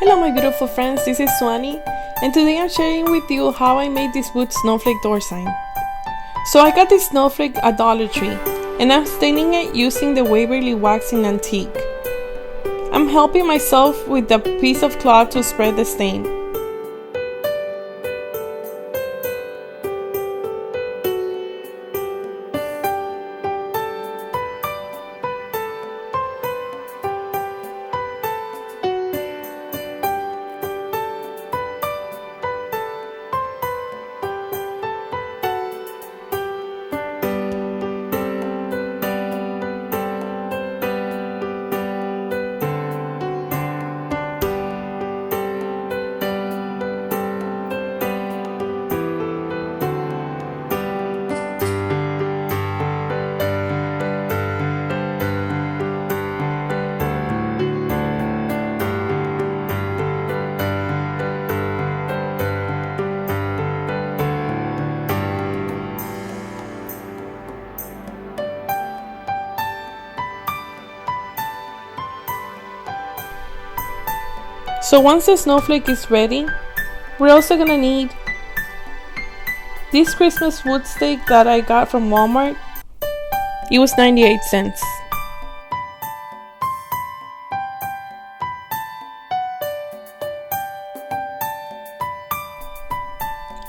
Hello my beautiful friends, this is Suany, and today I'm sharing with you how I made this wood snowflake door sign. So I got this snowflake at Dollar Tree, and I'm staining it using the Waverly Waxing Antique. I'm helping myself with the piece of cloth to spread the stain. So once the snowflake is ready, we're also gonna need this Christmas wood stake that I got from Walmart. It was 98 cents.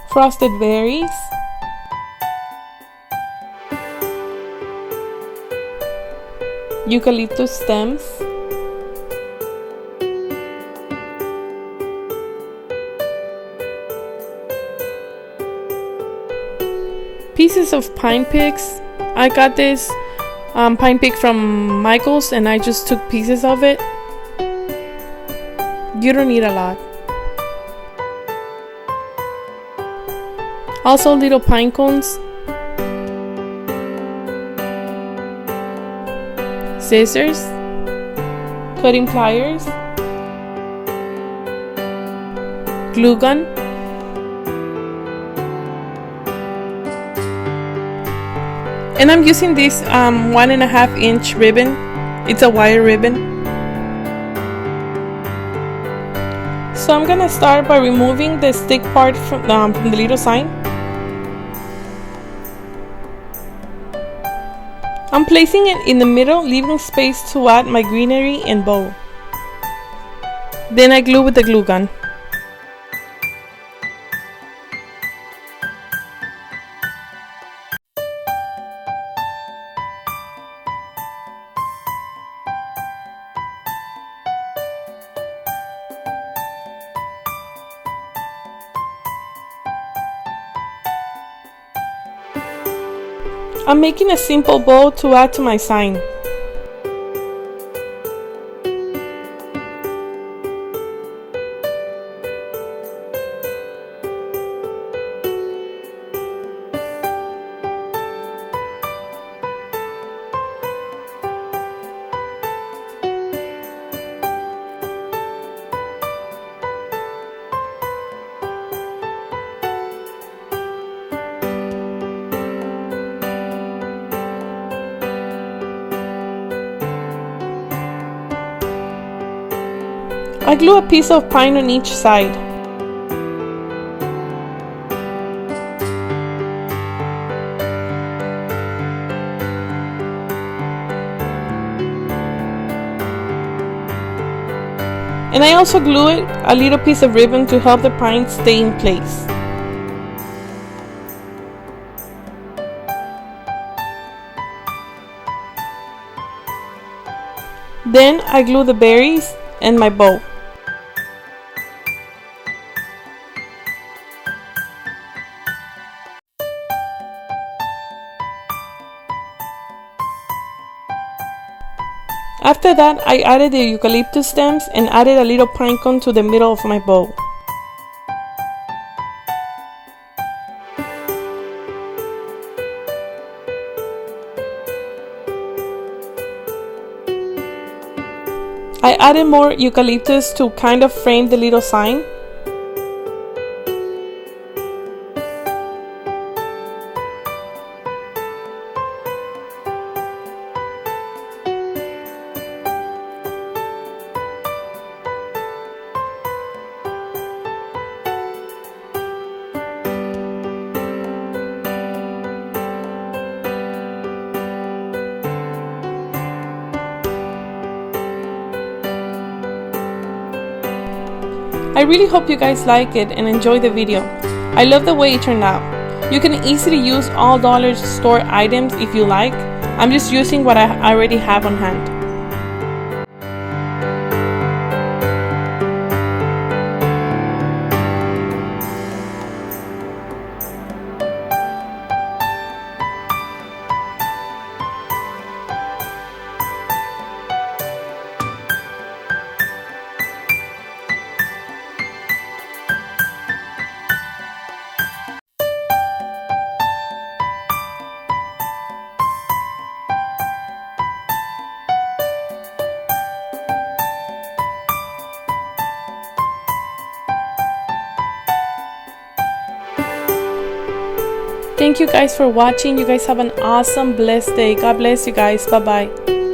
Frosted berries, eucalyptus stems, pieces of pine picks. I got this pine pick from Michael's and I just took pieces of it. You don't need a lot. Also little pine cones, scissors, cutting pliers, glue gun, and I'm using this 1.5 inch ribbon. It's a wire ribbon. So I'm gonna start by removing the stick part from the little sign. I'm placing it in the middle, leaving space to add my greenery and bow. Then I glue with the glue gun. I'm making a simple bow to add to my sign. I glue a piece of pine on each side. And I also glue it a little piece of ribbon to help the pine stay in place. Then I glue the berries and my bow. After that, I added the eucalyptus stems and added a little pine cone to the middle of my bow. I added more eucalyptus to kind of frame the little sign. I really hope you guys like it and enjoy the video. I love the way it turned out. You can easily use all dollar store items if you like. I'm just using what I already have on hand. Thank you guys for watching. You guys have an awesome, blessed day. God bless you guys. Bye-bye.